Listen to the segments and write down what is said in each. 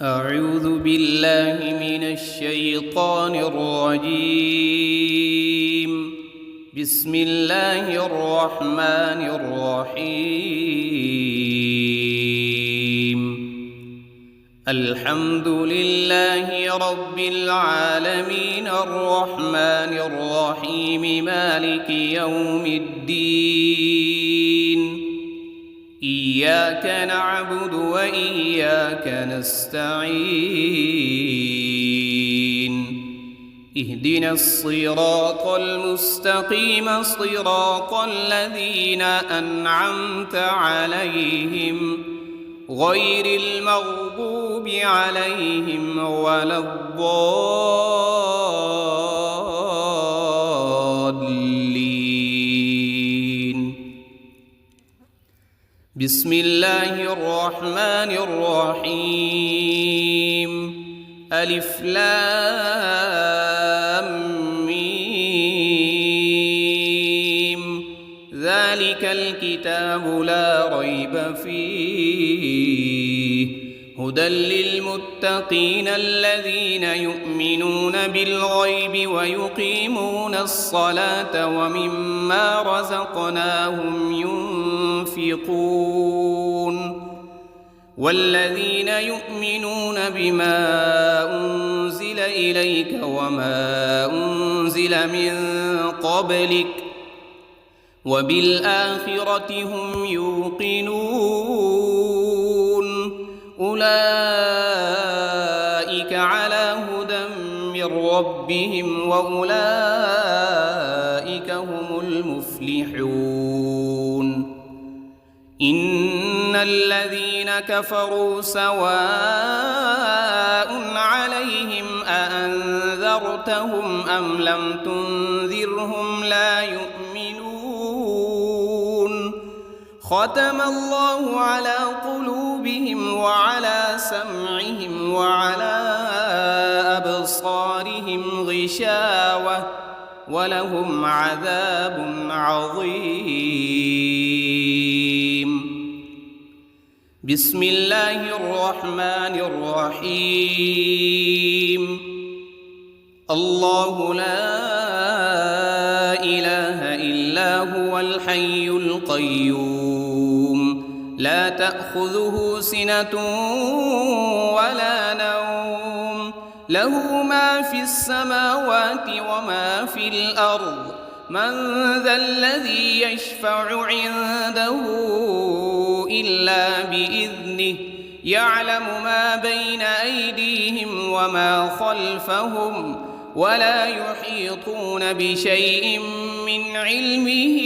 أعوذ بالله من الشيطان الرجيم. بسم الله الرحمن الرحيم. الحمد لله رب العالمين الرحمن الرحيم مالك يوم الدين. إياك نعبد وإياك نستعين. اهدنا الصراط المستقيم صراط الذين أنعمت عليهم غير المغضوب عليهم ولا الضالين. بسم الله الرحمن الرحيم. ألف لام ميم. ذلك الكتاب لا ريب فيه هدى للمتقين الذين يؤمنون بالغيب ويقيمون الصلاة ومما رزقناهم ينفقون. والذين يؤمنون بما أنزل إليك وما أنزل من قبلك وبالآخرة هم يوقنون. أولئك على هدى من ربهم وأولئك هم المفلحون. إن الذين كفروا سواء عليهم أأنذرتهم أم لم تنذرهم لا يؤمنون. ختم الله على قلوبهم وعلى سمعهم وعلى أبصارهم غشاوة ولهم عذاب عظيم. بسم الله الرحمن الرحيم. الله لا إله إلا هو الحي القيوم لا تأخذه سنة ولا نوم له ما في السماوات وما في الأرض. من ذا الذي يشفع عنده إلا بإذنه يعلم ما بين أيديهم وما خلفهم ولا يحيطون بشيء من علمه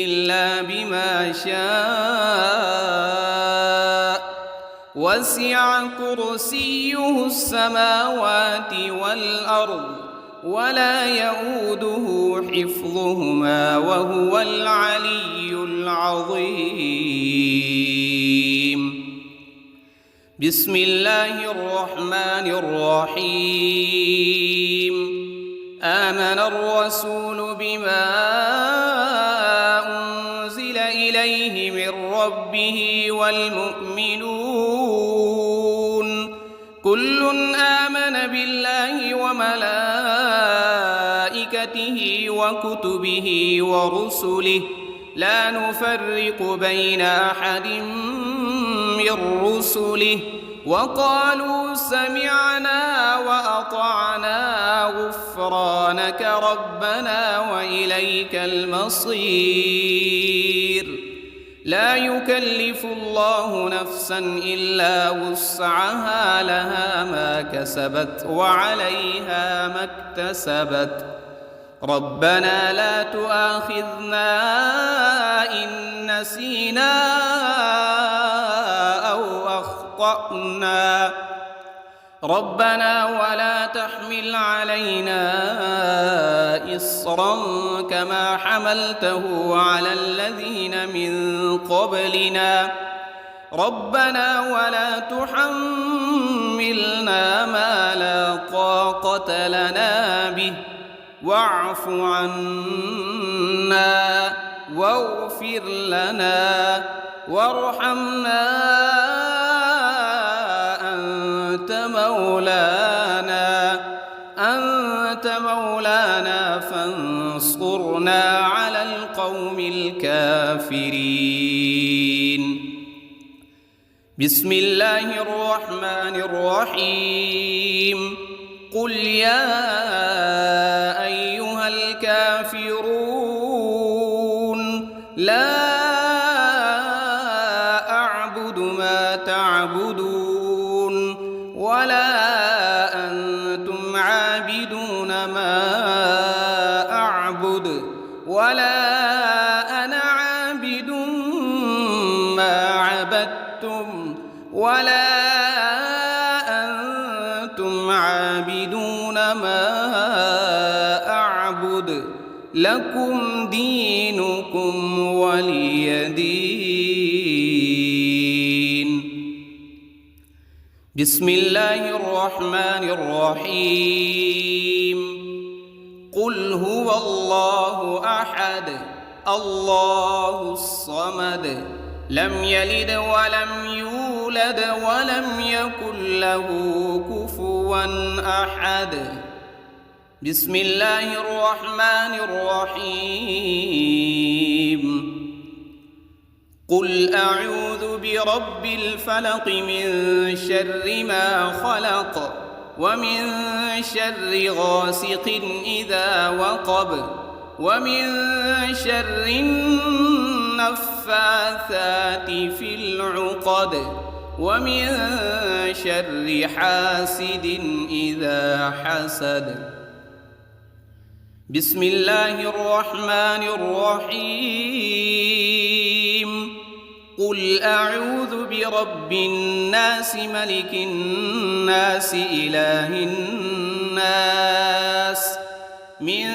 إلا بما شاء. وسع كرسيه السماوات والأرض ولا يؤوده حفظهما وهو العلي العظيم. بسم الله الرحمن الرحيم. آمن الرسول بما أنزل إليه من ربه والمؤمنون كل آمن بالله وملائكته وكتبه ورسله لا نفرق بين أحد من رسله وقالوا سمعنا وأطعنا غفرانك ربنا وإليك المصير. لا يكلف الله نفسا إلا وسعها لها ما كسبت وعليها ما اكتسبت. ربنا لا تؤاخذنا إن نسينا أو أخطأنا. ربنا ولا تحمل علينا إصرا كما حملته على الذين من قبلنا. ربنا ولا تحملنا ما لا طاقة لنا به واعف عنا واغفر لنا وارحمنا أنت مولانا فانصرنا على القوم الكافرين. بسم الله الرحمن الرحيم. قل يا أيها الكافرون لا أعبد ما تعبدون ولا أنتم عابدون ما أعبد ولا أنا عابد ما عبدتم ولا أنتم عابدون ما أعبد لكم دينكم ولي دين. بسم الله الرحمن الرحيم. قل هو الله أحد الله الصمد لم يلد ولم يولد ولم يكن له كفوا أحد. بسم الله الرحمن الرحيم. قل أعوذ برب الفلق من شر ما خلق ومن شر غاسق إذا وقب ومن شر النفاثات في العقد ومن شر حاسد إذا حسد. بسم الله الرحمن الرحيم. قل أعوذ برب الناس ملك الناس إله الناس من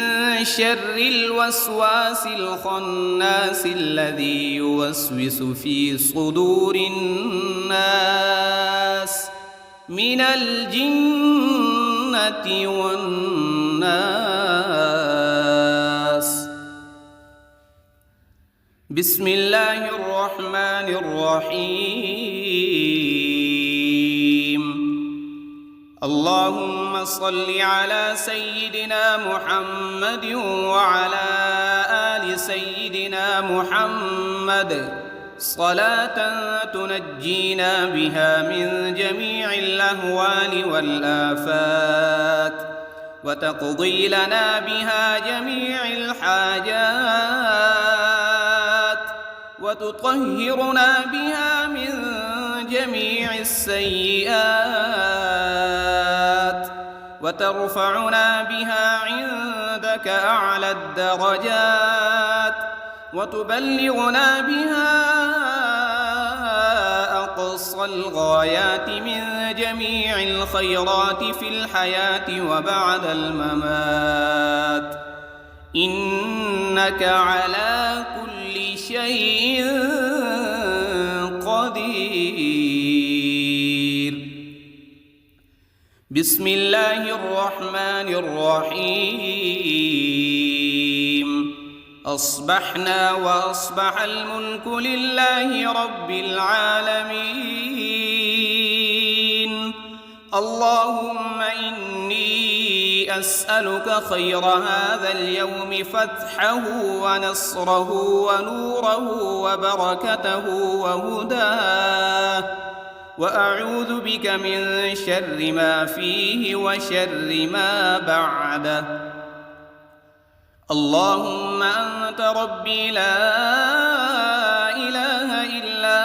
شر الوسواس الخناس الذي يوسوس في صدور الناس من الجنة والناس. بسم الله الرحمن الرحيم. اللهم صل على سيدنا محمد وعلى آل سيدنا محمد صلاة تنجينا بها من جميع الأهوال والآفات وتقضي لنا بها جميع الحاجات وتطهرنا بها من جميع السيئات وترفعنا بها عندك أعلى الدرجات وتبلغنا بها أقصى الغايات من جميع الخيرات في الحياة وبعد الممات إنك على كل شيء قدير. بسم الله الرحمن الرحيم. أصبحنا وأصبح الملك لله رب العالمين. اللهم إني أسألك خير هذا اليوم فتحه ونصره ونوره وبركته وهداه وأعوذ بك من شر ما فيه وشر ما بعده. اللهم أنت ربي لا إله إلا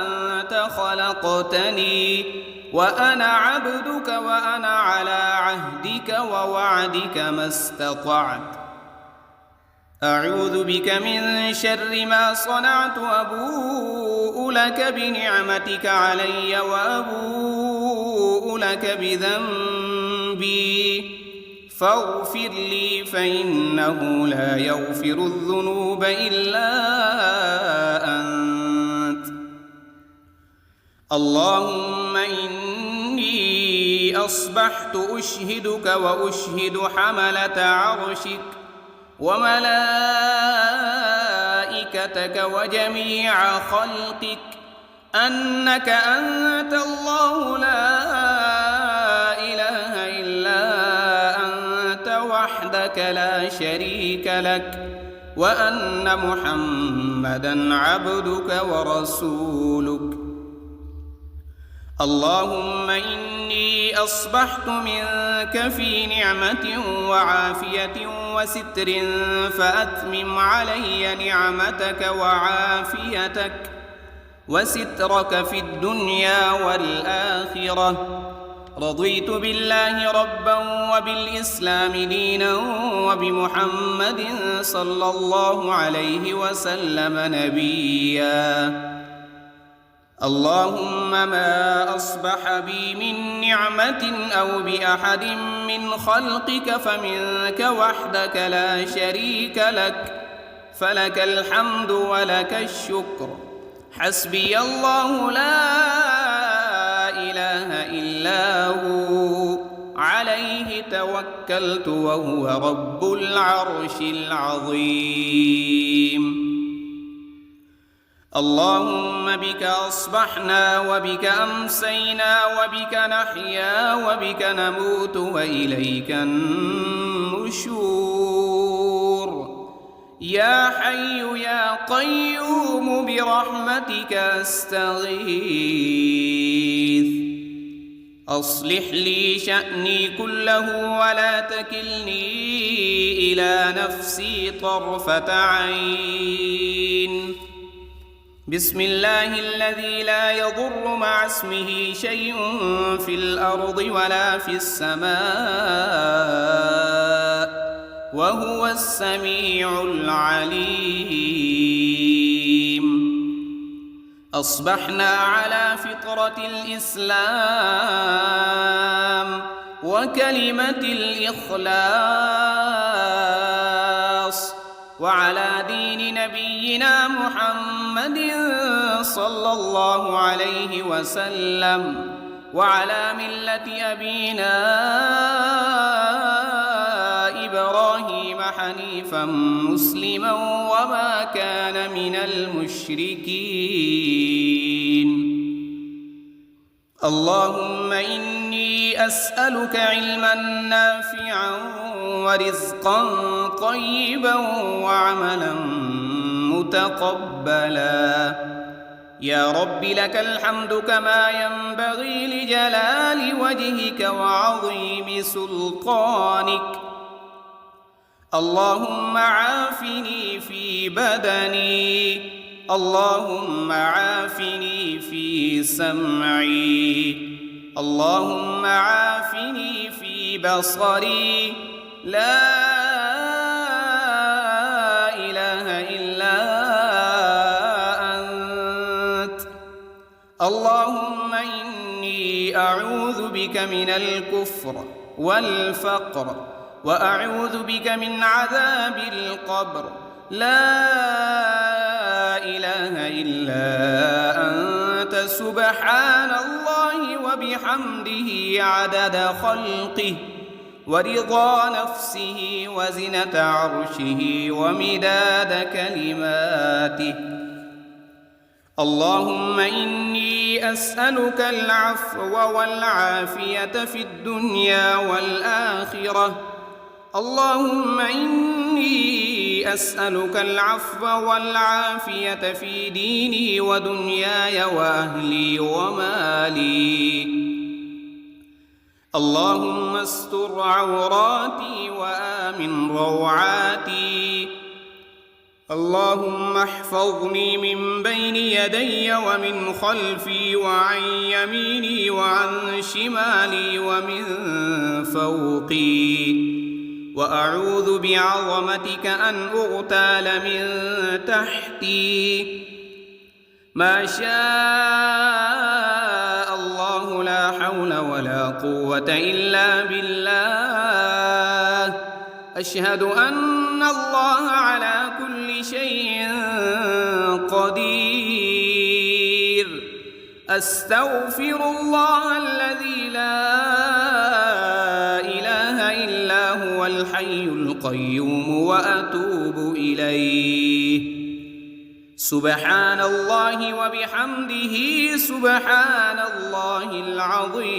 أنت خلقتني وأنا عبدك وأنا على عهدك ووعدك ما استطعت. أعوذ بك من شر ما صنعت وأبوء لك بنعمتك علي وأبوء لك بذنبي فاغفر لي فإنه لا يغفر الذنوب إلا أنت. اللهم إني أصبحت أشهدك وأشهد حملة عرشك وملائكتك وجميع خلقك أنك أنت الله لا وحدك لا شريك لك وأن محمدًا عبدك ورسولك. اللهم إني أصبحت منك في نعمة وعافية وستر، فأتمم علي نعمتك وعافيتك وسترك في الدنيا والآخرة. رضيت بالله ربا وبالإسلام دينا وبمحمد صلى الله عليه وسلم نبيا. اللهم ما أصبح بي من نعمة أو بأحد من خلقك فمنك وحدك لا شريك لك، فلك الحمد ولك الشكر. حسبي الله لا إله إلا هو، عليه توكلت وهو رب العرش العظيم. اللهم بك أصبحنا وبك أمسينا وبك نحيا وبك نموت وإليك النشور. يا حي يا قيوم برحمتك أستغيث. أصلح لي شأني كله ولا تكلني إلى نفسي طرفة عين. بسم الله الذي لا يضر مع اسمه شيء في الأرض ولا في السماء وهو السميع العليم. أصبحنا على فطرة الإسلام وكلمة الإخلاص وعلى دين نبينا محمد صلى الله عليه وسلم وعلى ملة أبينا إبراهيم حنيفا مسلما وما كان من المشركين. اللهم إني أسألك علما نافعا ورزقا طيبا وعملا متقبلا. يا رب لك الحمد كما ينبغي لجلال وجهك وعظيم سلطانك. اللهم عافني في بدني، اللهم عافني في سمعي، اللهم عافني في بصري. لا إله إلا أنت. اللهم إني أعوذ بك من الكفر والفقر وأعوذ بك من عذاب القبر. لا إله إلا أنت سبحان الله وبحمده عدد خلقه ورضا نفسه وزنة عرشه ومداد كلماته. اللهم إني أسألك العفو والعافية في الدنيا والآخرة. اللهم إني أسألك العفو والعافية في ديني ودنياي وأهلي ومالي. اللهم استر عوراتي وآمن روعاتي. اللهم احفظني من بين يدي ومن خلفي وعن يميني وعن شمالي ومن فوقي. وأعوذ بعظمتك أن أغتال من تحتي. ما شاء الله لا حول ولا قوة إلا بالله. أشهد أن الله على كل شيء قدير. أستغفر الله الذي لا إله إلا هو الحي القيوم وأتوب إليه. سبحان الله وبحمده سبحان الله العظيم.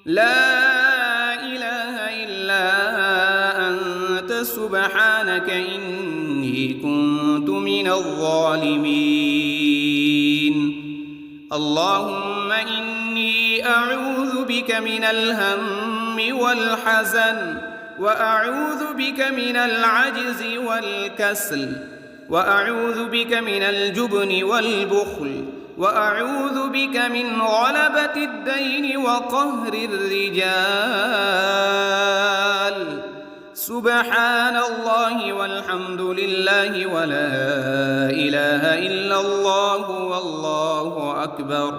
لا إله إلا سبحانك إني كنت من الظالمين. اللهم إني أعوذ بك من الهم والحزن، وأعوذ بك من العجز والكسل، وأعوذ بك من الجبن والبخل، وأعوذ بك من غلبة الدين وقهر الرجال. سبحان الله والحمد لله ولا إله إلا الله والله أكبر،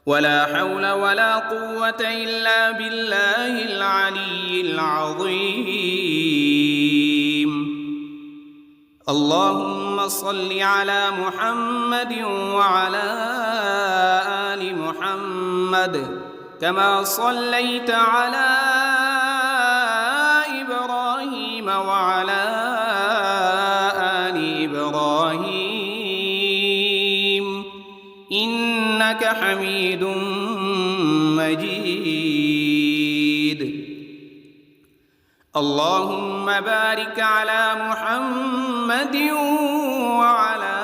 ولا حول ولا قوة إلا بالله العلي العظيم. اللهم صل على محمد وعلى آل محمد كما صليت على إبراهيم وعلى آل إبراهيم إنك حميد مجيد. اللهم بارك على محمد وعلى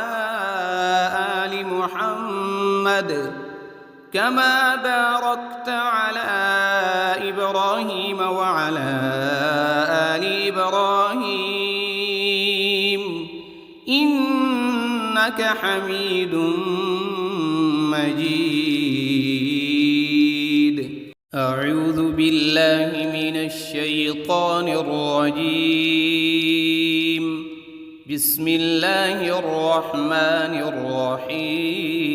آل محمد كما باركت على إبراهيم وعلى آل إبراهيم إنك حميد مجيد. أعوذ بالله من الشيطان الرجيم. بسم الله الرحمن الرحيم.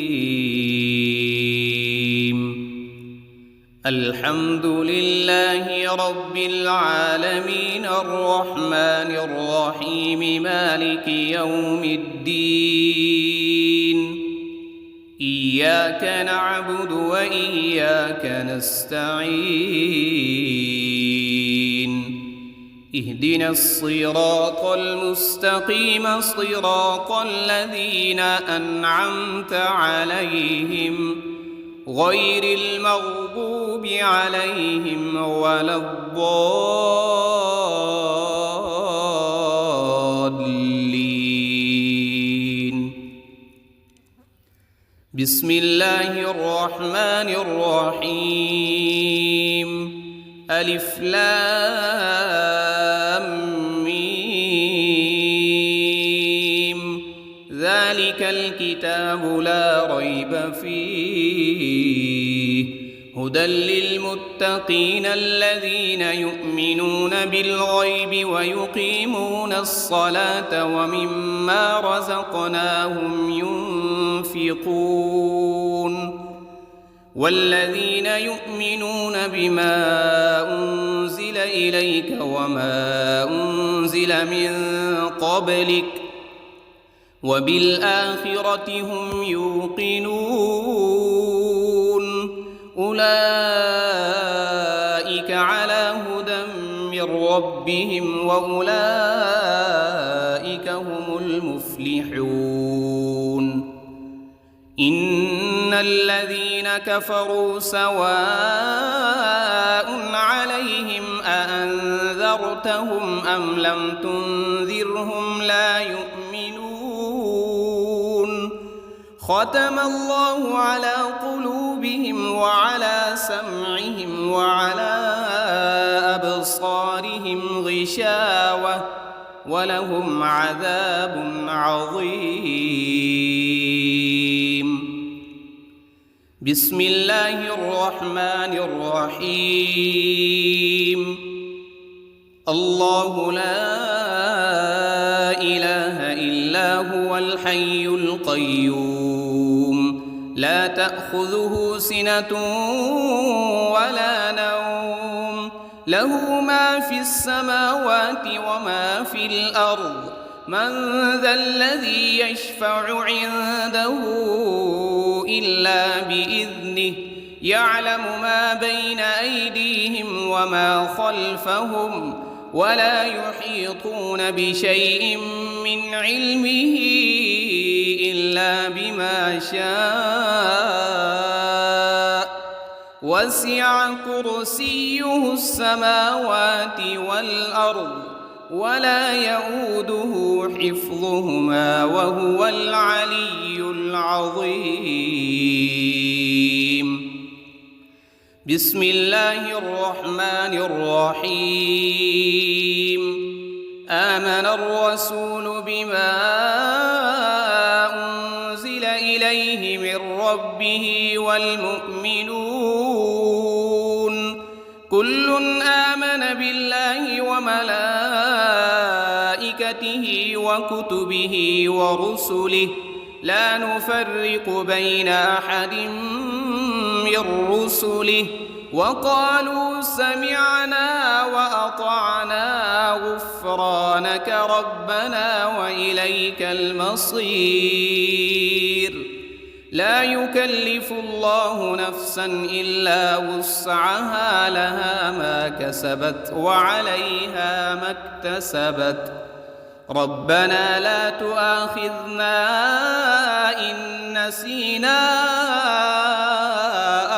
الحمد لله رب العالمين الرحمن الرحيم مالك يوم الدين. إياك نعبد وإياك نستعين. اهدنا الصراط المستقيم صراط الذين أنعمت عليهم غير المغضوب عليهم ولا الضالين. بسم الله الرحمن الرحيم. ألف لام ميم. ذلك الكتاب لا ريب فيه هدى للمتقين الذين يؤمنون بالغيب ويقيمون الصلاة ومما رزقناهم ينفقون. والذين يؤمنون بما أنزل إليك وما أنزل من قبلك وبالآخرة هم يوقنون. أولئك على هدى من ربهم وأولئك هم المفلحون. إن الذين كفروا سواء عليهم أأنذرتهم أم لم تنذرهم لا يؤمنون. ختم الله على قلوبهم وعلى سمعهم وعلى أبصارهم غشاوة ولهم عذاب عظيم. بسم الله الرحمن الرحيم. الله لا إله إلا هو الحي القيوم لا تأخذه سنة ولا نوم له ما في السماوات وما في الأرض. من ذا الذي يشفع عنده إلا بإذنه يعلم ما بين أيديهم وما خلفهم ولا يحيطون بشيء من علمه إلا بما شاء. وسع كرسيه السماوات والأرض ولا يؤوده حفظهما وهو العلي العظيم. بسم الله الرحمن الرحيم. آمن الرسول بما أنزل إليه من ربه والمؤمنون كل آمن بالله وملائكته وكتبه ورسله لا نفرق بين أحد من رسله وقالوا سمعنا وأطعنا غفرانك ربنا وإليك المصير. لا يكلف الله نفسا إلا وسعها لها ما كسبت وعليها ما اكتسبت. ربنا لا تؤاخذنا إن نسينا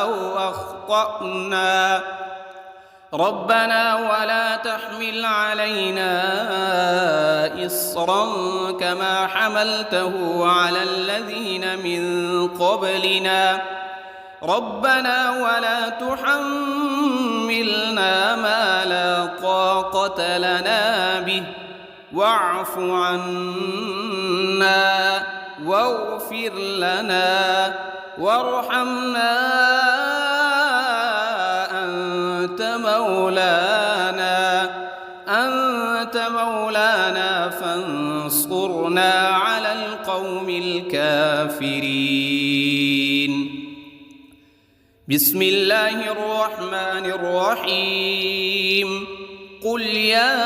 أو أخطأنا ربنا ولا تحمل علينا إصرا كما حملته على الذين من قبلنا ربنا ولا تحملنا ما لا طاقة لنا به واعف عنا واغفر لنا وارحمنا أنت مولانا فانصرنا على القوم الكافرين. بسم الله الرحمن الرحيم. قل يا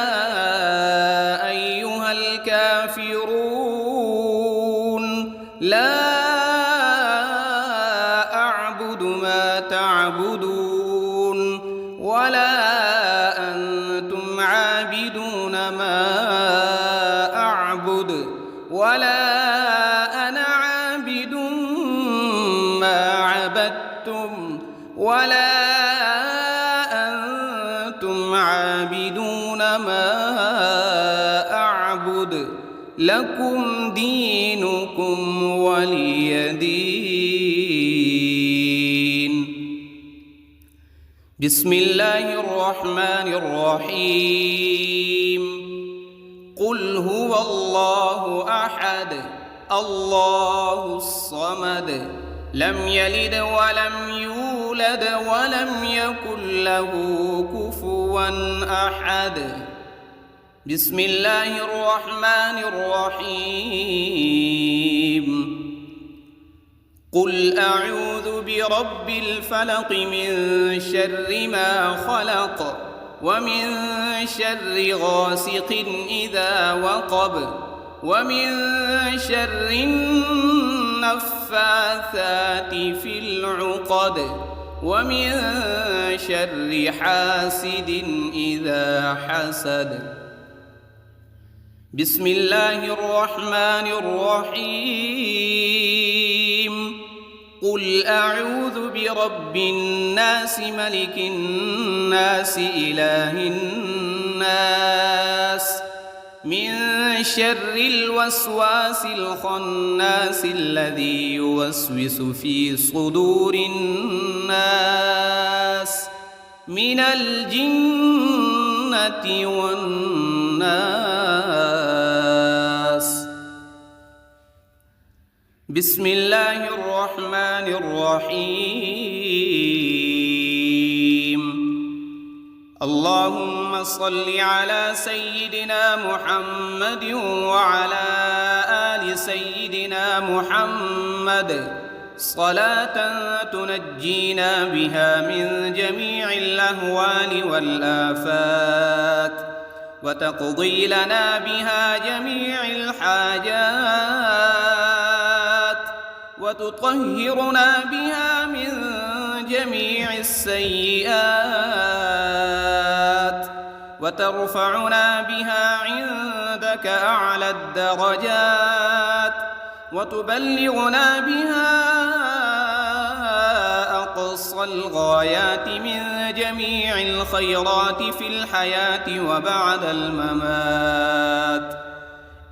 أيها الكافرون لا أعبد ما تعبدون ولا أنتم عابدون ما أعبد ولا أنا عابد ما عبدتم ولا أنتم عابدون ما أعبد لكم دينكم ولي دين. بسم الله الرحمن الرحيم. قل هو الله أحد الله الصمد لم يلد ولم يولد ولم يكن له كفوا أحد. بسم الله الرحمن الرحيم. قل أعوذ برب الفلق من شر ما خلق ومن شر غاسق إذا وقب ومن شر النفاثات في العقد ومن شر حاسد إذا حسد. بسم الله الرحمن الرحيم. قل أعوذ برب الناس ملك الناس إله الناس من شر الوسواس الخناس الذي يوسوس في صدور الناس من الجنة والناس. بسم الله الرحمن الرحيم. اللهم صل على سيدنا محمد وعلى آل سيدنا محمد صلاة تنجينا بها من جميع الأهوال والآفات وتقضي لنا بها جميع الحاجات وتطهرنا بها من جميع السيئات وترفعنا بها عندك أعلى الدرجات وتبلغنا بها أقصى أقصى الغايات من جميع الخيرات في الحياة وبعد الممات،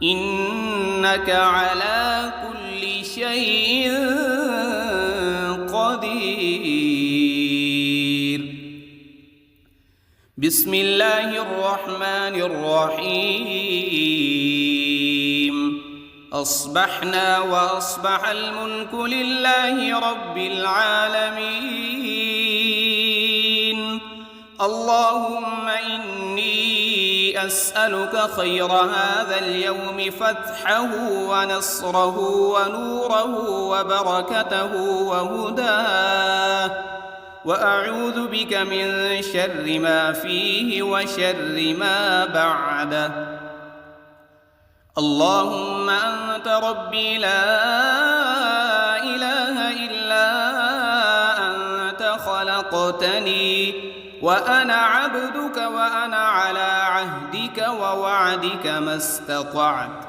إنك على كل شيء قدير. بسم الله الرحمن الرحيم. أصبحنا وأصبح الملك لله رب العالمين. اللهم إني أسألك خير هذا اليوم، فتحه ونصره ونوره وبركته وهداه، وأعوذ بك من شر ما فيه وشر ما بعده. اللهم أنت ربي لا إله إلا أنت، خلقتني وأنا عبدك وأنا على عهدك ووعدك ما استطعت.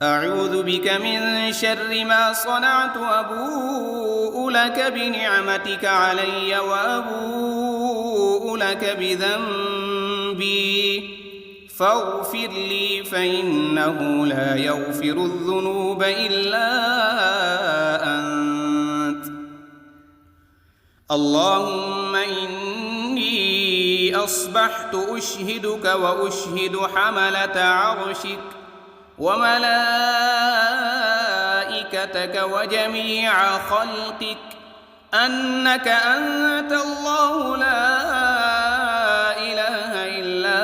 أعوذ بك من شر ما صنعت، أبوء لك بنعمتك علي وأبوء لك بذنبي، فاغفر لي فإنه لا يغفر الذنوب إلا أنت. اللهم إني أصبحت أشهدك وأشهد حملة عرشك وملائكتك وجميع خلقك أنك أنت الله لا إله إلا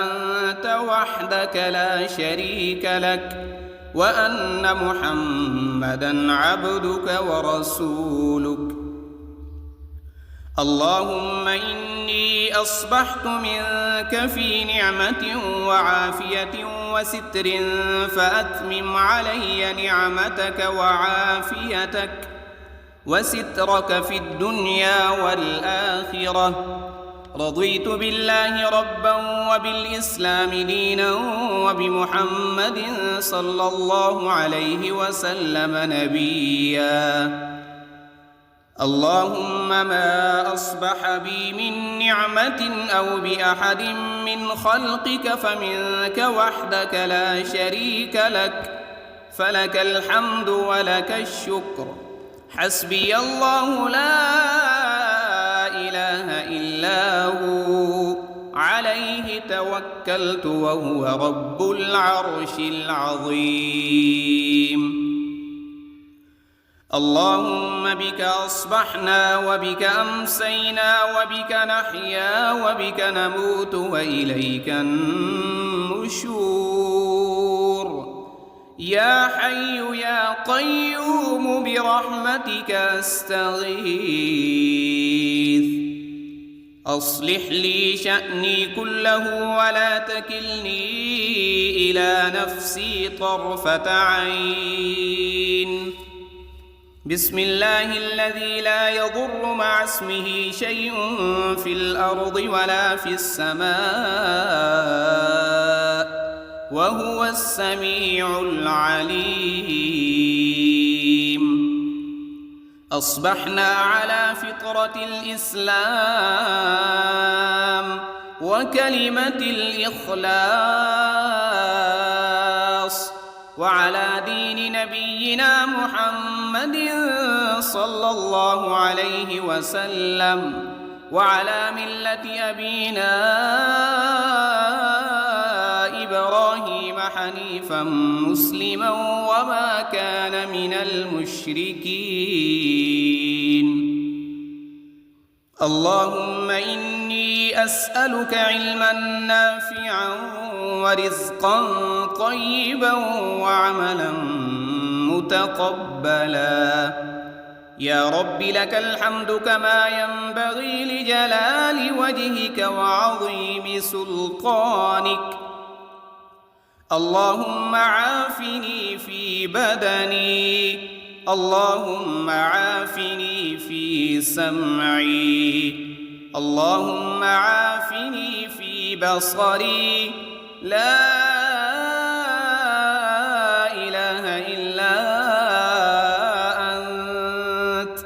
أنت وحدك لا شريك لك، وأن محمدًا عبدك ورسولك. اللهم إني أصبحت منك في نعمة وعافية وستر، فأتمم علي نعمتك وعافيتك وسترك في الدنيا والآخرة. رضيت بالله ربا وبالإسلام دينا وبمحمد صلى الله عليه وسلم نبيا. اللهم ما أصبح بي من نعمة أو بأحد من خلقك فمنك وحدك لا شريك لك، فلك الحمد ولك الشكر. حسبي الله لا إله إلا هو، عليه توكلت وهو رب العرش العظيم. اللهم بك أصبحنا وبك أمسينا وبك نحيا وبك نموت وإليك النشور. يا حي يا قيوم برحمتك أستغيث. أصلح لي شأني كله ولا تكلني إلى نفسي طرفة عين. بسم الله الذي لا يضر مع اسمه شيء في الأرض ولا في السماء، وهو السميع العليم. أصبحنا على فطرة الإسلام وكلمة الإخلاص، وعلى دين نبينا محمد صلى الله عليه وسلم، وعلى ملة أبينا إبراهيم حنيفا مسلما وما كان من المشركين. اللهم إني أسألك علما نافعا ورزقا طيبا وعملا متقبلا. يا رب لك الحمد كما ينبغي لجلال وجهك وعظيم سلطانك. اللهم عافني في بدني، اللهم عافني في سمعي، اللهم عافني في بصري. لا إله إلا أنت.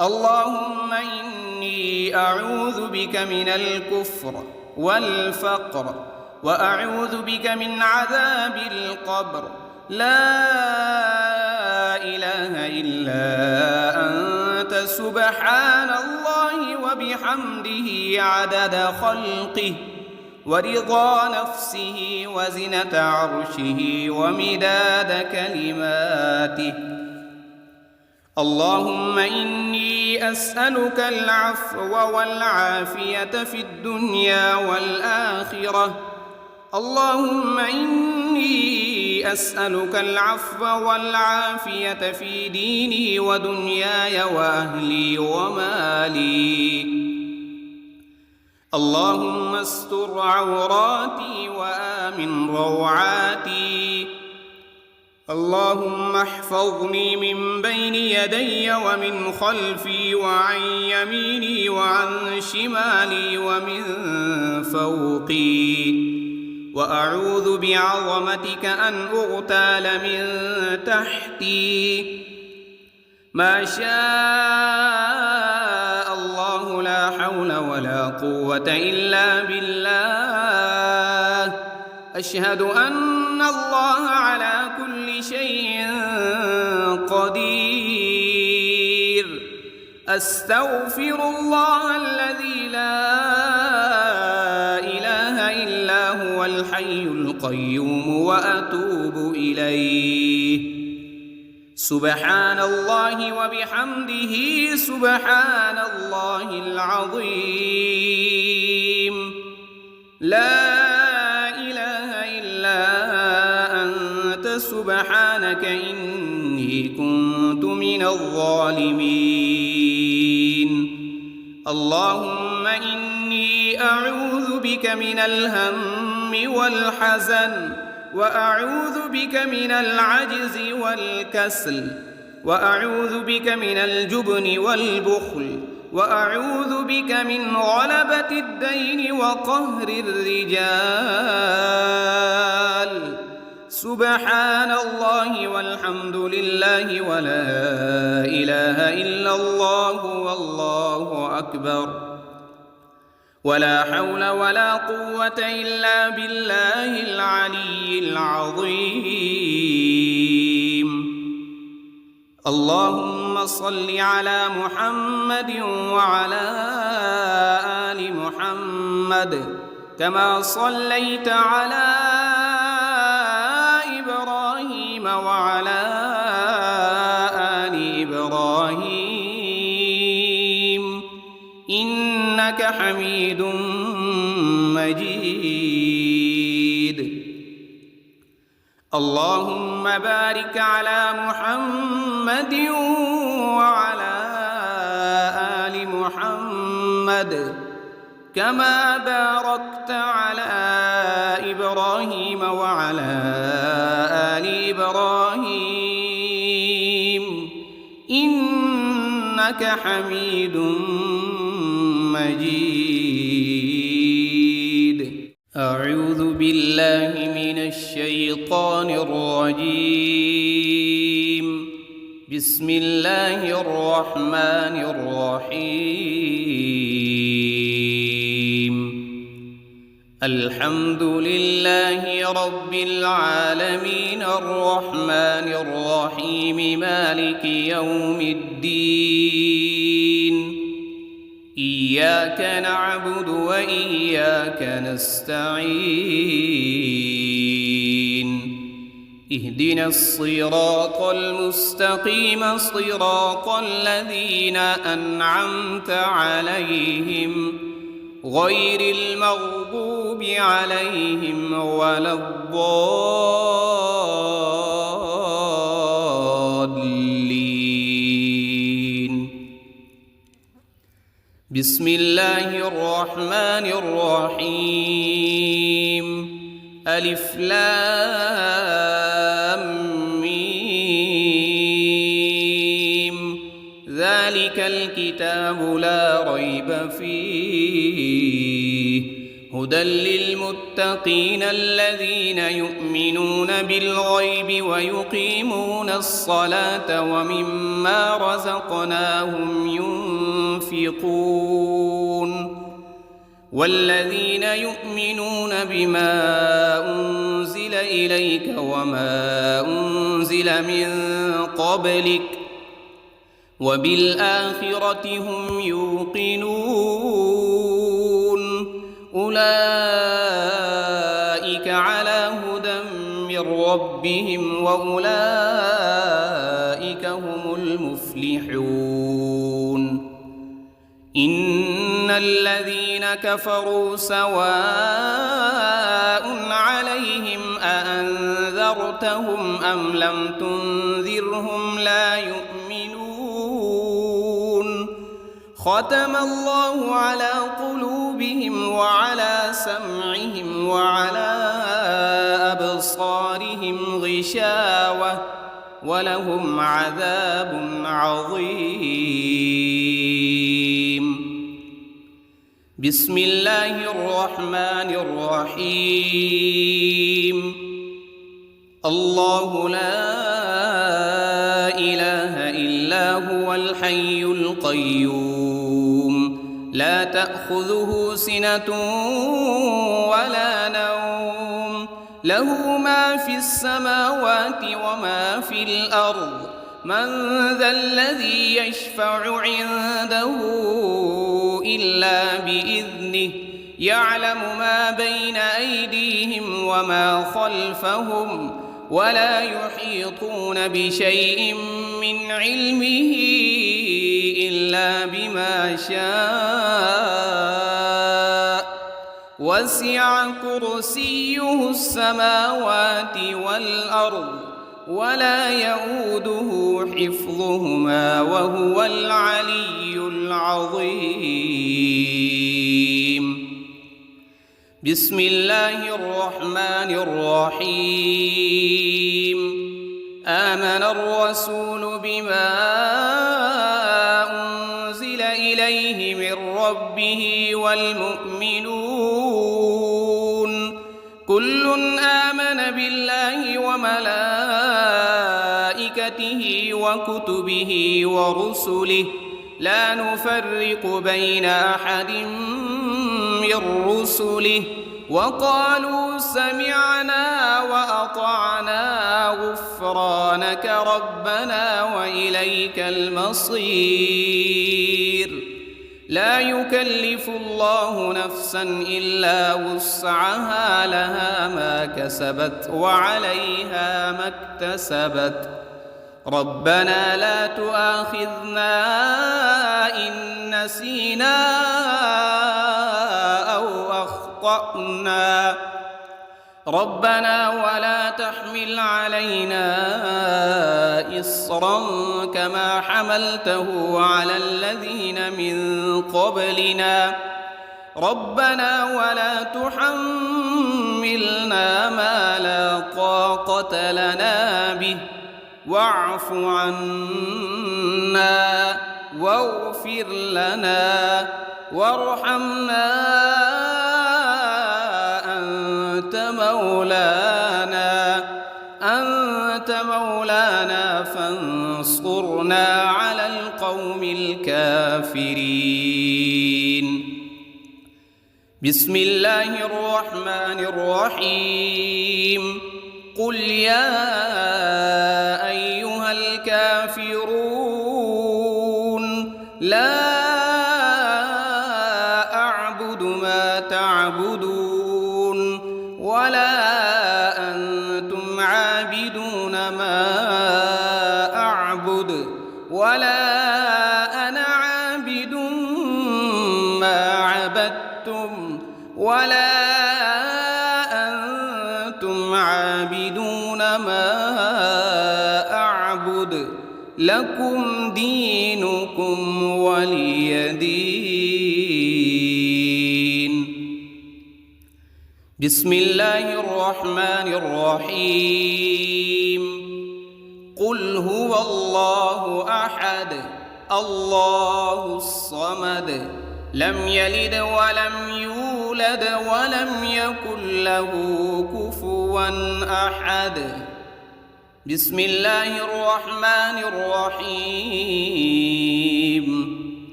اللهم إني أعوذ بك من الكفر والفقر وأعوذ بك من عذاب القبر. لا إله إلا أنت سبحان الله وبحمده عدد خلقه ورضا نفسه وزنة عرشه ومداد كلماته. اللهم إني أسألك العفو والعافية في الدنيا والآخرة. اللهم إني أسألك العفو والعافية في ديني ودنياي وأهلي ومالي. اللهم استر عوراتي وآمن روعاتي. اللهم احفظني من بين يدي ومن خلفي وعن يميني وعن شمالي ومن فوقي. وأعوذ بعظمتك أن أغتال من تحتي. ما شاء الله لا حول ولا قوة إلا بالله. أشهد أن الله على كل شيء قدير. أستغفر الله الذي لا إله إلا هو الحي القيوم وأتوب إليه. سبحان الله وبحمده سبحان الله العظيم. لا إله إلا أنت سبحانك إني كنت من الظالمين. اللهم إني أعوذ بك من الهم والحزن وأعوذ بك من العجز والكسل وأعوذ بك من الجبن والبخل وأعوذ بك من غلبة الدين وقهر الرجال. سبحان الله والحمد لله ولا إله إلا الله والله أكبر. ولا حول ولا قوة إلا بالله العلي العظيم. اللهم صل على محمد وعلى آل محمد كما صليت على إبراهيم وعلى آل إبراهيم إنك حميد مجيد. اللهم بارك على محمد وعلى آل محمد كما باركت على إبراهيم وعلى آل إبراهيم إنك حميد مجيد. أعوذ بالله من الشيطان الرجيم. بسم الله الرحمن الرحيم. الحمد لله رب العالمين الرحمن الرحيم مالك يوم الدين. إياك نعبد وإياك نستعين. اهدنا الصراط المستقيم صراط الذين أنعمت عليهم غير المغضوب عليهم ولا الضالين. بسم الله الرحمن الرحيم. ألف لام ميم. ذلك الكتاب لا ريب فيه هدى للمتقين الذين يؤمنون بالغيب ويقيمون الصلاة ومما رزقناهم ينفقون والذين يؤمنون بما أنزل إليك وما أنزل من قبلك وبالآخرة هم يوقنون أولئك على هدى من ربهم وأولئك هم المفلحون إن الذين كفروا سواء عليهم أأنذرتهم أم لم تنذرهم لا يؤمنون ختم الله على قلوبهم وعلى سمعهم وعلى أبصارهم غشاوة ولهم عذاب عظيم بسم الله الرحمن الرحيم الله لا إله إلا هو الحي القيوم لا تأخذه سنة ولا نوم له ما في السماوات وما في الأرض من ذا الذي يشفع عنده إلا بإذنه يعلم ما بين أيديهم وما خلفهم ولا يحيطون بشيء من علمه إلا بما شاء وسع كرسيه السماوات والأرض ولا يؤوده حفظهما وهو العلي العظيم بسم الله الرحمن الرحيم آمن الرسول بما أنزل إليه من ربه والمؤمنون كل آمن بالله وملائكته وكتبه ورسله لا نفرق بين أحد من رسله وقالوا سمعنا وأطعنا غفرانك ربنا وإليك المصير لا يكلف الله نفسا إلا وسعها لها ما كسبت وعليها ما اكتسبت ربنا لا تؤاخذنا إن نسينا أو أخطأنا ربنا ولا تحمل علينا إصرا كما حملته على الذين من قبلنا ربنا ولا تحملنا ما لا طاقة لنا به واعف عنا واغفر لنا وارحمنا أنت مولانا فانصرنا على القوم الكافرين بسم الله الرحمن الرحيم قل يا أيها الكافرون لا أعبد ما تعبدون ولا أنتم عابدون ما أعبد ولا أنا عابد ما عبدتم ولا أنتم عابدون ما أعبد لكم دينكم ولي دين بسم الله الرحمن الرحيم قل هو الله أحد الله الصمد لم يلد ولم يولد ولم يكن له كفوا أحد. بسم الله الرحمن الرحيم.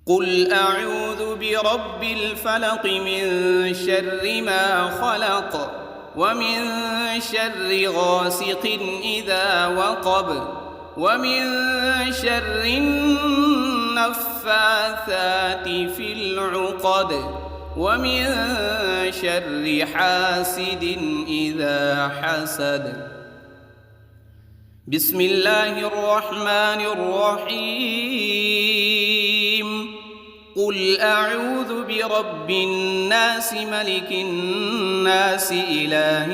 قل أعوذ برب الفلق من شر ما خلق ومن شر غاسق إذا وقب ومن شر النفاثات في العقد ومن شر حاسد إذا حسد. بسم الله الرحمن الرحيم. قل أعوذ برب الناس ملك الناس إله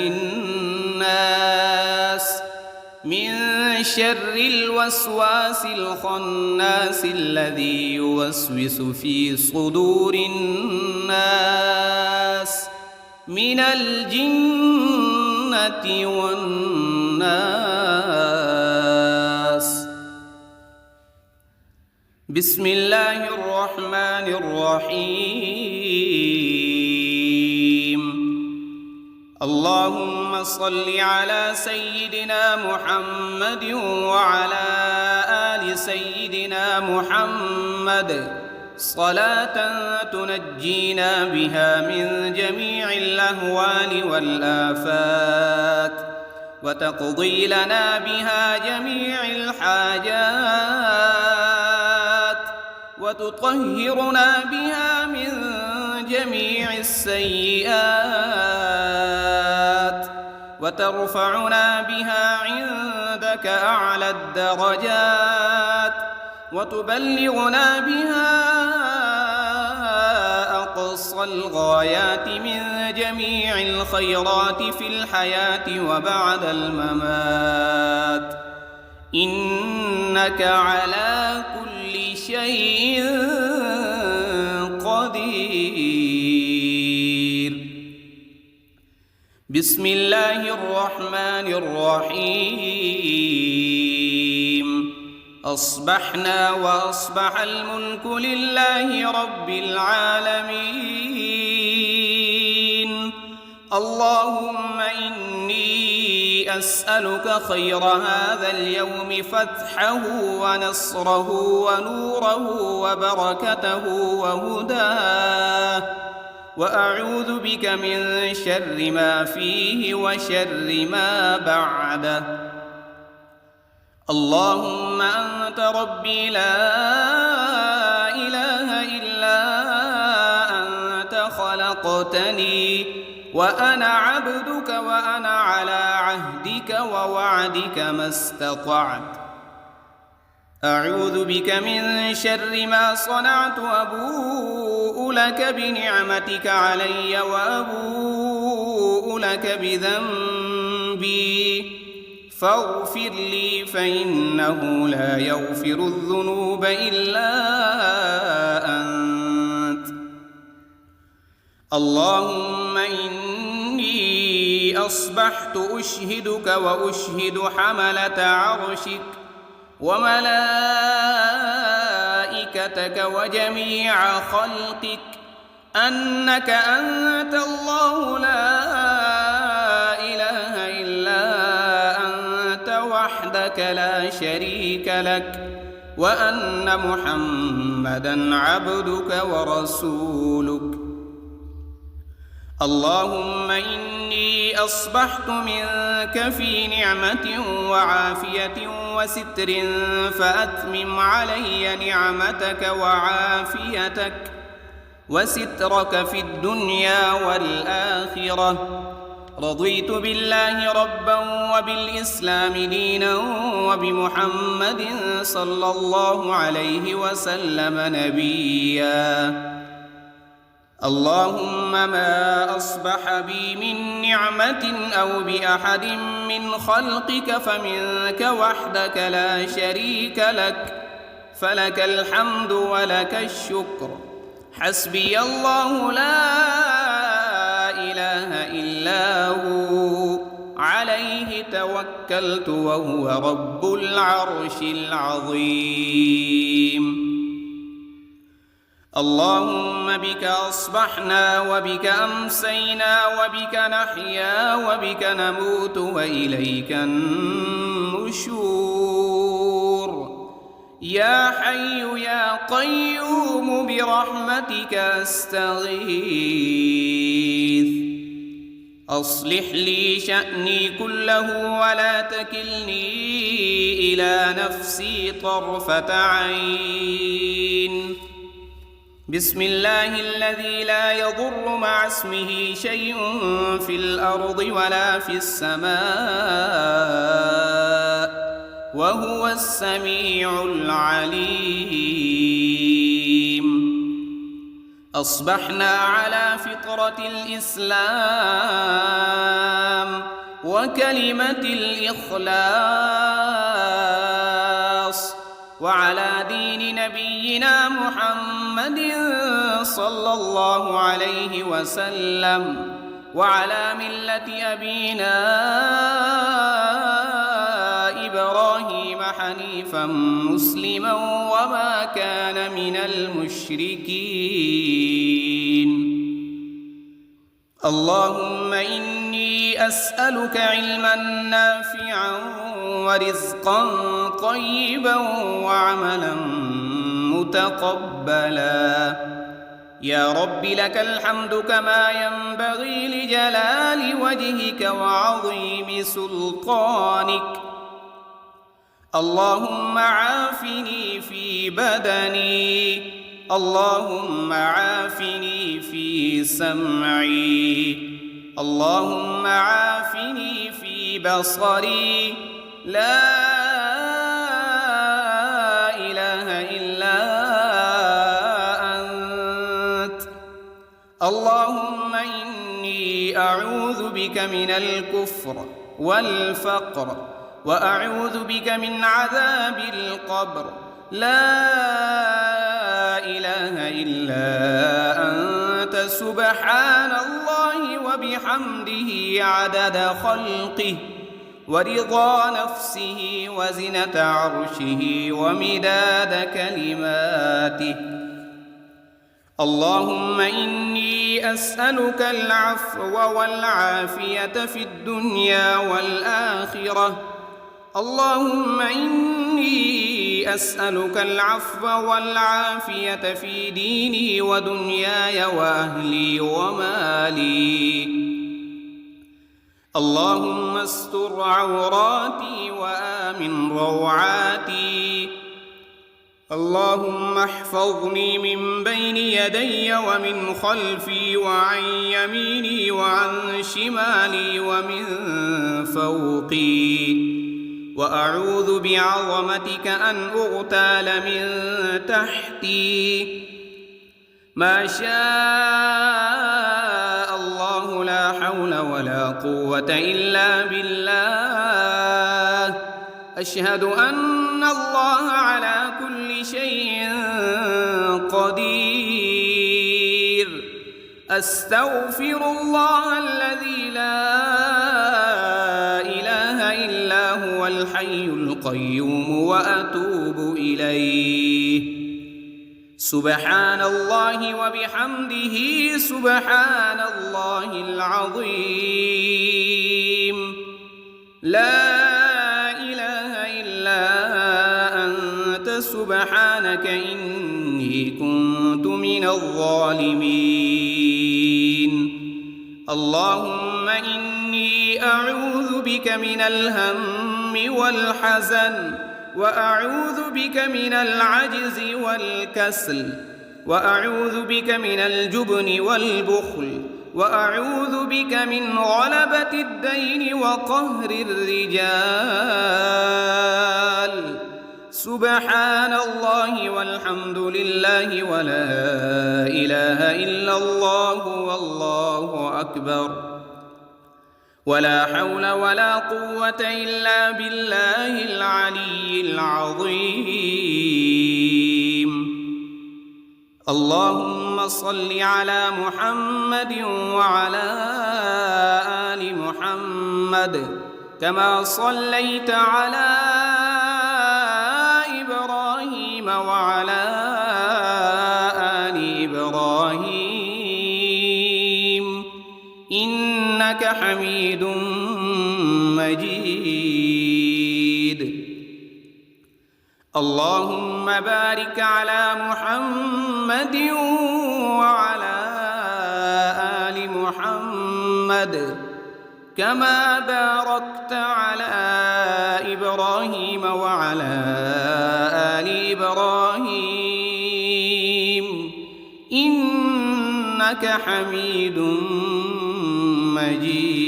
الناس من شر الوسواس الخناس الذي يوسوس في صدور الناس من الجنة والناس. بسم الله الرحمن الرحيم. اللهم صل على سيدنا محمد وعلى آل سيدنا محمد صلاة تنجينا بها من جميع الأهوال والآفات وتقضي لنا بها جميع الحاجات وتطهرنا بها من جميع السيئات وترفعنا بها عندك أعلى الدرجات وتبلغنا بها أقصى الغايات من جميع الخيرات في الحياة وبعد الممات، إنك على كل شيء قدير. بسم الله الرحمن الرحيم. أصبحنا وأصبح الملك لله رب العالمين. اللهم إني أسألك خير هذا اليوم فتحه ونصره ونوره وبركته وهداه، وأعوذ بك من شر ما فيه وشر ما بعده. اللهم أنت ربي لا إله إلا أنت خلقتني وأنا عبدك وأنا على عهدك ووعدك ما استطعت. أعوذ بك من شر ما صنعت وأبوء لك بنعمتك علي وأبوء لك بذنبي فاغفر لي فإنه لا يغفر الذنوب إلا أنت. اللهم إني أصبحت أشهدك وأشهد حملة عرشك وملائكتك وجميع خلقك أنك أنت الله لا إله إلا أنت وحدك لا شريك لك، وأن محمدًا عبدك ورسولك. اللهم إني أصبحت منك في نعمة وعافية وستر فأتمم علي نعمتك وعافيتك وسترك في الدنيا والآخرة. رضيت بالله ربا وبالإسلام دينا وبمحمد صلى الله عليه وسلم نبيا. اللهم ما أصبح بي من نعمة أو بأحد من خلقك فمنك وحدك لا شريك لك، فلك الحمد ولك الشكر. حسبي الله لا إله إلا هو عليه توكلت وهو رب العرش العظيم. اللهم بك أصبحنا وبك أمسينا وبك نحيا وبك نموت وإليك النشور. يا حي يا قيوم برحمتك أستغيث. أصلح لي شأني كله ولا تكلني إلى نفسي طرفة عين. بسم الله الذي لا يضر مع اسمه شيء في الأرض ولا في السماء وهو السميع العليم. أصبحنا على فطرة الإسلام وكلمة الإخلاص وعلى دين نبينا محمد صلى الله عليه وسلم وعلى ملة أبينا إبراهيم حنيفا مسلما وما كان من المشركين. اللهم إني أسألك علما نافعا ورزقا طيبا وعملا متقبلا. يا رب لك الحمد كما ينبغي لجلال وجهك وعظيم سلطانك. اللهم عافني في بدني، اللهم عافني في سمعي، اللهم عافني في بصري. لا إله إلا أنت. اللهم إني أعوذ بك من الكفر والفقر وأعوذ بك من عذاب القبر. لا إله إلا أنت سبحان الله وبحمده عدد خلقه ورضا نفسه وزنة عرشه ومداد كلماته. اللهم إني أسألك العفو والعافية في الدنيا والآخرة. اللهم إني أسألك العفو والعافية في ديني ودنياي وأهلي ومالي. اللهم استر عوراتي وآمن روعاتي. اللهم احفظني من بين يدي ومن خلفي وعن يميني وعن شمالي ومن فوقي. وأعوذ بعظمتك أن أغتال من تحتي. ما شاء الله لا حول ولا قوة إلا بالله. أشهد أن الله على كل شيء قدير. أستغفر الله الذي لا إله إلا هو الحي القيوم وأتوب إليه. سبحان الله وبحمده سبحان الله العظيم. لا إله إلا أنت سبحانك إني كنت من الظالمين. اللهم إني أعوذ بك من الهم والحزن وأعوذ بك من العجز والكسل وأعوذ بك من الجبن والبخل وأعوذ بك من غلبة الدين وقهر الرجال. سبحان الله والحمد لله ولا إله إلا الله والله أكبر. ولا حول ولا قوة إلا بالله العلي العظيم. اللهم صل على محمد وعلى آل محمد كما صليت على إبراهيم وعلى آل حميد مجيد. اللهم بارك على محمد وعلى آل محمد كما باركت على إبراهيم وعلى آل إبراهيم إنك حميد مجيد.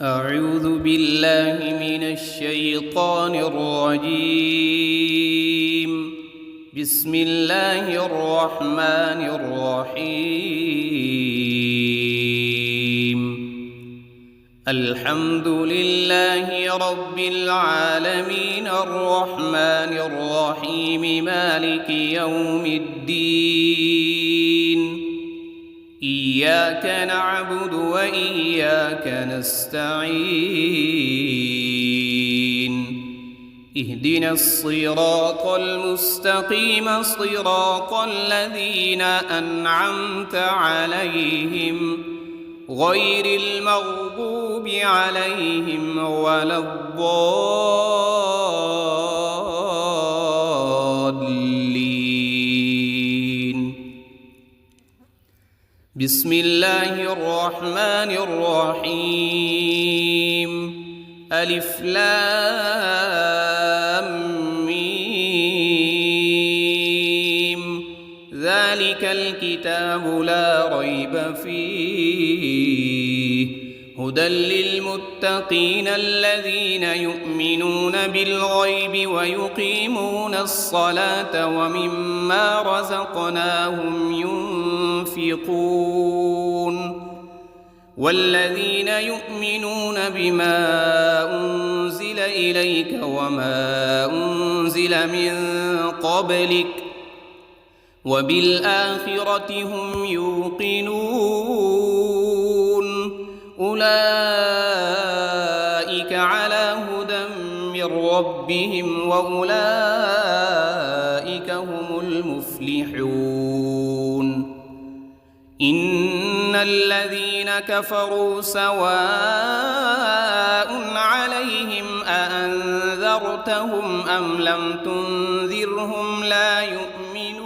أعوذ بالله من الشيطان الرجيم. بسم الله الرحمن الرحيم. الحمد لله رب العالمين الرحمن الرحيم مالك يوم الدين. إياك نعبد وإياك نستعين. اهدنا الصراط المستقيم صراط الذين أنعمت عليهم غير المغضوب عليهم ولا الضالين. بسم الله الرحمن الرحيم. ألف لام ميم. ذلك الكتاب لا ريب فيه هدى للمتقين الذين يؤمنون بالغيب ويقيمون الصلاة ومما رزقناهم ينفقون. والذين يؤمنون بما أنزل إليك وما أنزل من قبلك وبالآخرة هم يوقنون. أولئك على هدى من ربهم وأولئك هم المفلحون. إن الذين كفروا سواء عليهم أأنذرتهم أم لم تنذرهم لا يؤمنون.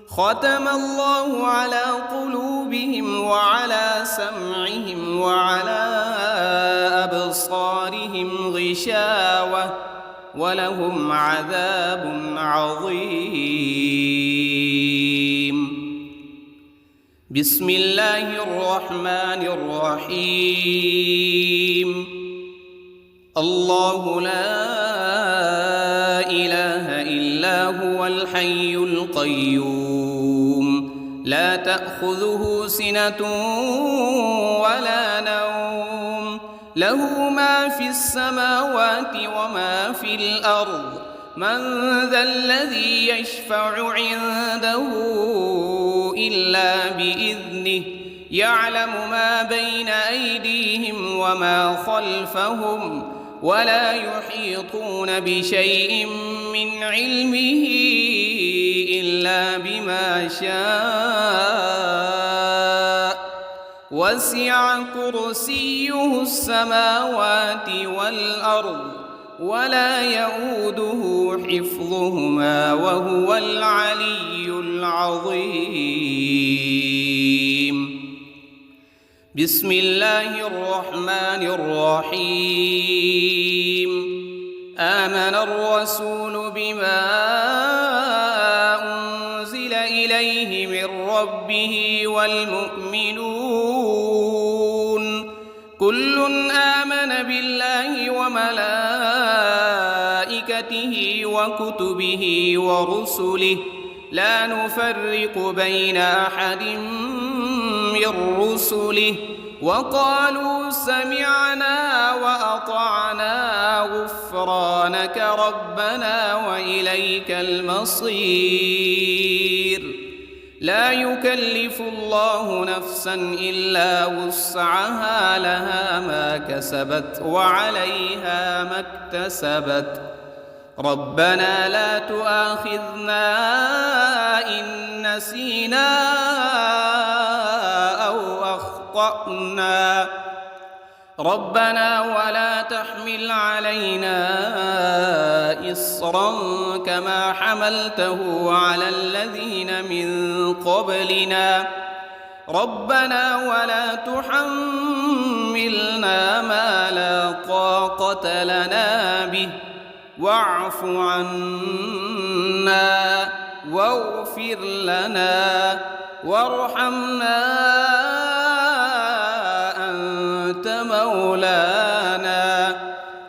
ختم الله على قلوبهم وعلى سمعهم وعلى أبصارهم غشاوة ولهم عذاب عظيم. بسم الله الرحمن الرحيم. الله لا إله إلا هو الحي القيوم لا تأخذه سنة ولا نوم له ما في السماوات وما في الأرض. من ذا الذي يشفع عنده إلا بإذنه يعلم ما بين أيديهم وما خلفهم ولا يحيطون بشيء من علمه إلا بما شاء. وسع كرسيه السماوات والأرض ولا يؤوده حفظهما وهو العلي العظيم. بسم الله الرحمن الرحيم. آمن الرسول بما أنزل إليه من ربه والمؤمنون كل آمن بالله وملائكته وكتبه ورسله لا نفرق بين أحد من رسله وقالوا سمعنا وأطعنا غفرانك ربنا وإليك المصير. لا يكلف الله نفسا إلا وسعها لها ما كسبت وعليها ما اكتسبت ربنا لا تؤاخذنا إن نسينا أو أخطأنا ربنا ولا تحمل علينا إصرا كما حملته على الذين من قبلنا ربنا ولا تحملنا ما لا طاقة لنا به واعف عنا واغفر لنا وارحمنا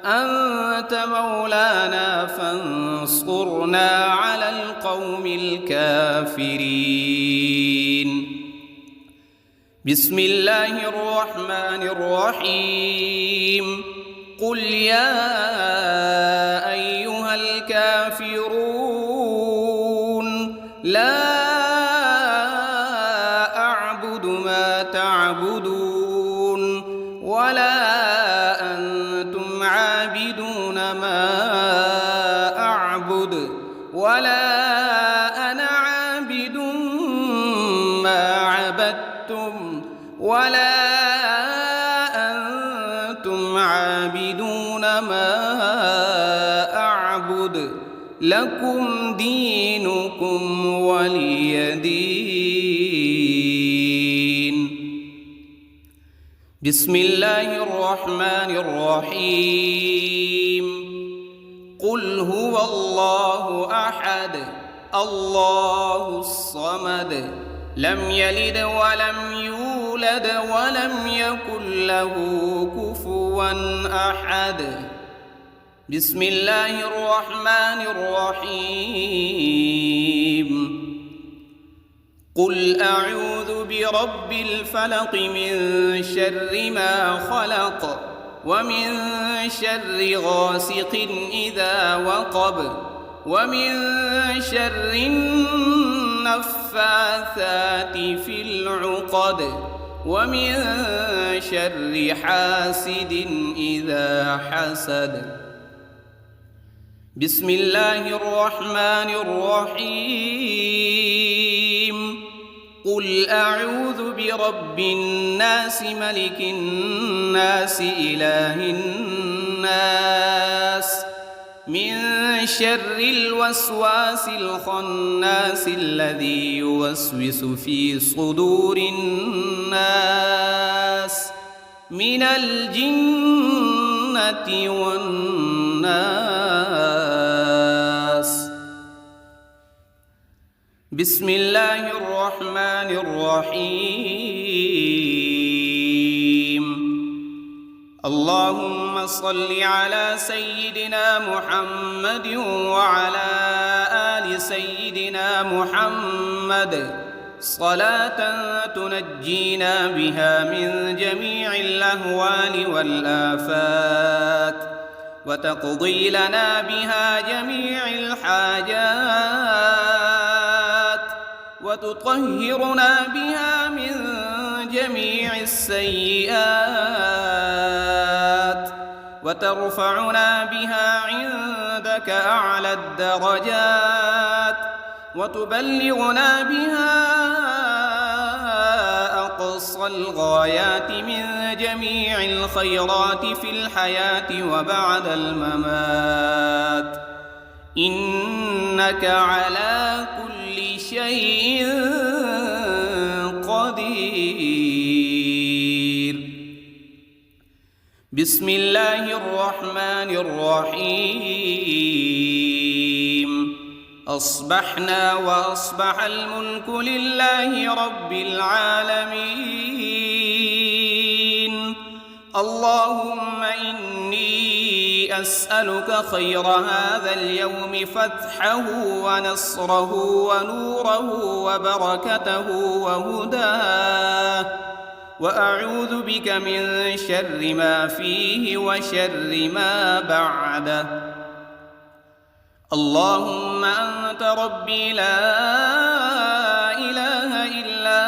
أنت مولانا فانصرنا على القوم الكافرين. بسم الله الرحمن الرحيم. قل يا أيها الكافرون لا أعبد ما تعبدون ولا أنتم عابدون ما أعبد ولا أنا عابد ما عبدتم ولا أنتم عابدون ما أعبد لكم دينكم ولي دين. بسم الله الرحمن الرحيم. قل هو الله أحد الله الصمد لم يلد ولم يولد ولم يكن له كفوا أحد. بسم الله الرحمن الرحيم. قل أعوذ برب الفلق من شر ما خلق ومن شر غاسق إذا وقب ومن شر النفاثات في العقد ومن شر حاسد إذا حسد. بسم الله الرحمن الرحيم. قل أعوذ برب الناس ملك الناس إله الناس من شر الوسواس الخناس الذي يوسوس في صدور الناس من الجنة والناس. بسم الله الرحمن الرحيم. اللهم صل على سيدنا محمد وعلى آل سيدنا محمد صلاة تنجينا بها من جميع الأهوال والآفات وتقضي لنا بها جميع الحاجات وتطهرنا بها من جميع السيئات وترفعنا بها عندك أعلى الدرجات وتبلغنا بها أقصى الغايات من جميع الخيرات في الحياة وبعد الممات إنك على كل شيء قدير. بسم الله الرحمن الرحيم. أصبحنا وأصبح الملك لله رب العالمين. اللهم إني أسألك خير هذا اليوم فتحه ونصره ونوره وبركته وهداه وأعوذ بك من شر ما فيه وشر ما بعده. اللهم أنت ربي لا إله إلا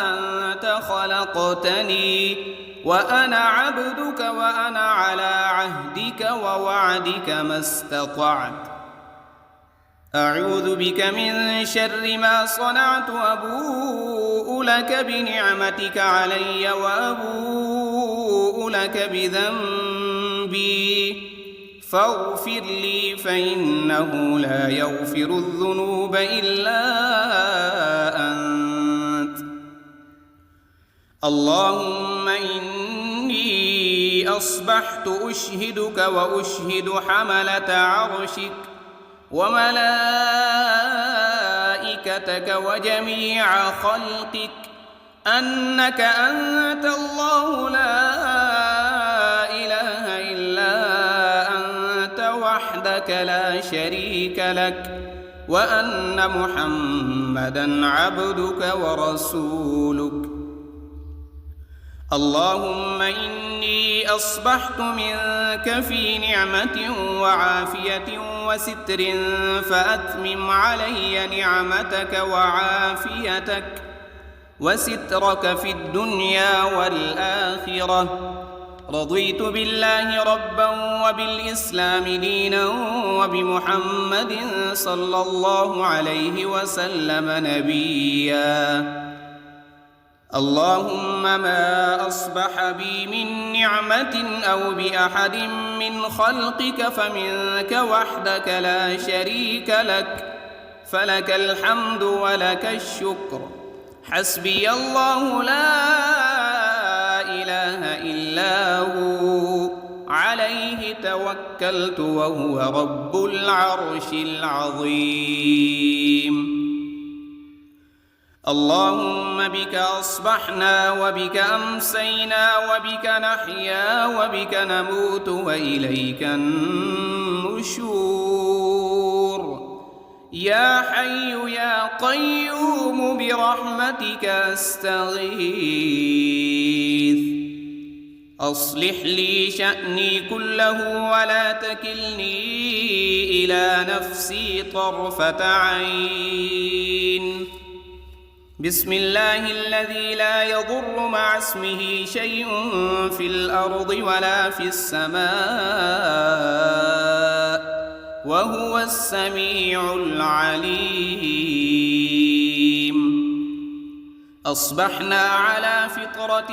أنت خلقتني وأنا عبدك وأنا على عهدك ووعدك ما استطعت. أعوذ بك من شر ما صنعت، أبوء لك بنعمتك علي وأبوء لك بذنبي فاغفر لي فإنه لا يغفر الذنوب إلا أنت. اللهم إني أصبحت أشهدك وأشهد حملة عرشك وملائكتك وجميع خلقك أنك أنت الله لا إله إلا أنت وحدك لا شريك لك، وأن محمدًا عبدك ورسولك. اللهم إني أصبحت منك في نعمة وعافية وستر، فأتمم علي نعمتك وعافيتك وسترك في الدنيا والآخرة. رضيت بالله ربا وبالإسلام دينا وبمحمد صلى الله عليه وسلم نبيا. اللهم ما أصبح بي من نعمة أو بأحد من خلقك فمنك وحدك لا شريك لك، فلك الحمد ولك الشكر. حسبي الله لا إله إلا هو، عليه توكلت وهو رب العرش العظيم. اللهم بك أصبحنا وبك أمسينا وبك نحيا وبك نموت وإليك النشور. يا حي يا قيوم برحمتك أستغيث. أصلح لي شأني كله ولا تكلني إلى نفسي طرفة عين. بسم الله الذي لا يضر مع اسمه شيء في الأرض ولا في السماء وهو السميع العليم. أصبحنا على فطرة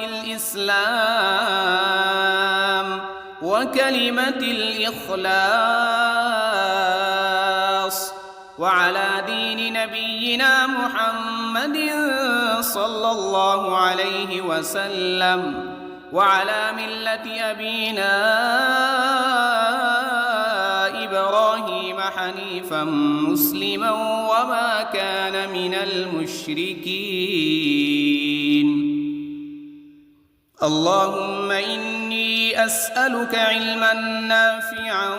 الإسلام وكلمة الإخلاص، وعلى دين نبينا محمد صلى الله عليه وسلم، وعلى ملة أبينا إبراهيم حنيفا مسلما وما كان من المشركين. اللهم إني أسألك علما نافعا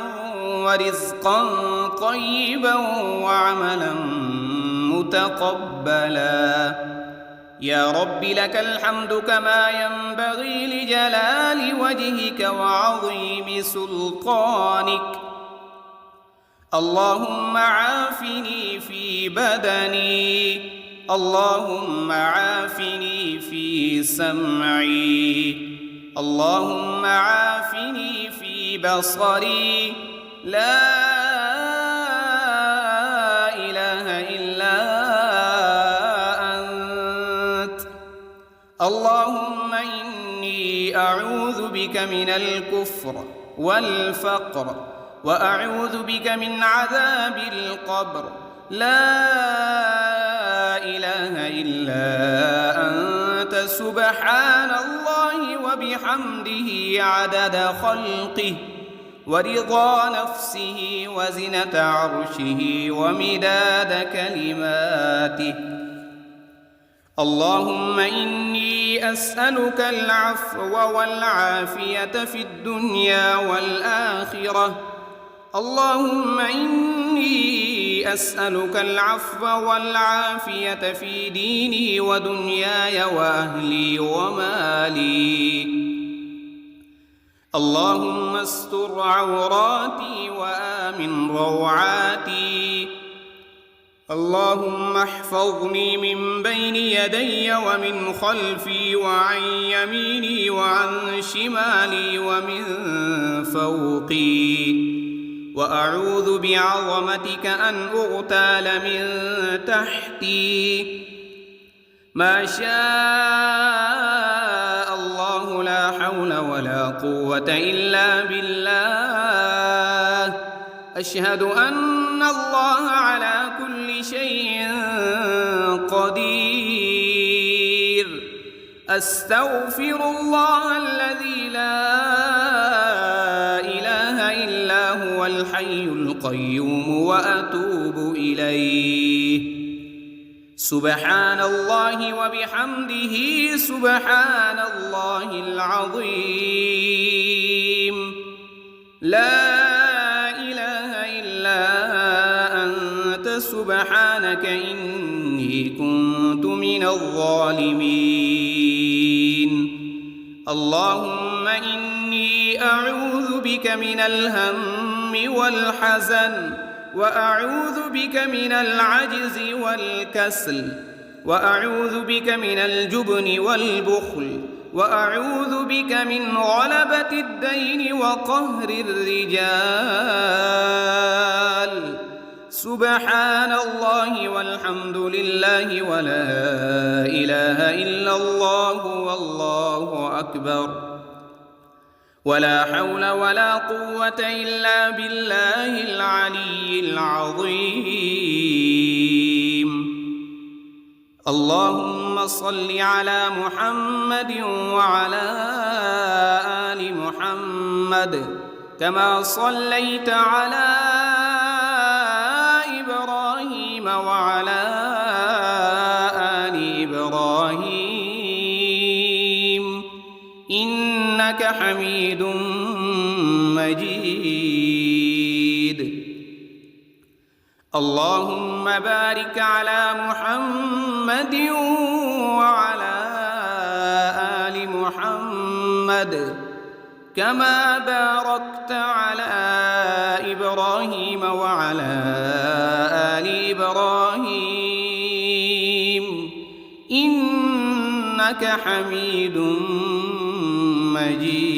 ورزقا طيبا وعملا متقبلا. يا رب لك الحمد كما ينبغي لجلال وجهك وعظيم سلطانك. اللهم عافني في بدني، اللهم عافني في سمعي، اللهم عافني في بصري. لا إله إلا أنت. اللهم إني أعوذ بك من الكفر والفقر، وأعوذ بك من عذاب القبر. لا إله إلا أنت سبحان الله وبحمده عدد خلقه ورضا نفسه وزنة عرشه ومداد كلماته. اللهم إني أسألك العفو والعافية في الدنيا والآخرة. اللهم إني أسألك العفو والعافية في ديني ودنياي وأهلي ومالي. اللهم استر عوراتي وآمن روعاتي. اللهم احفظني من بين يدي ومن خلفي وعن يميني وعن شمالي ومن فوقي، وأعوذ بعظمتك أن أغتال من تحتي. ما شاء الله لا حول ولا قوة إلا بالله. أشهد أن الله على كل شيء قدير. أستغفر الله الذي لا إله إلا هو الحي القيوم وأتوب إليه. سبحان الله وبحمده سبحان الله العظيم. لا إله إلا أنت سبحانك إني كنت من الظالمين. اللهم إني أعوذ بك من الهم والحزن، وأعوذ بك من العجز والكسل، وأعوذ بك من الجبن والبخل، وأعوذ بك من غلبة الدين وقهر الرجال. سبحان الله والحمد لله ولا إله إلا الله والله أكبر، ولا حول ولا قوة إلا بالله العلي العظيم. اللهم صل على محمد وعلى آل محمد كما صليت على إبراهيم وعلى آل إبراهيم إنك حميد مجيد. اللهم بارك على محمد وعلى آل محمد كما باركت على إبراهيم وعلى آل إبراهيم إنك حميد مجيد.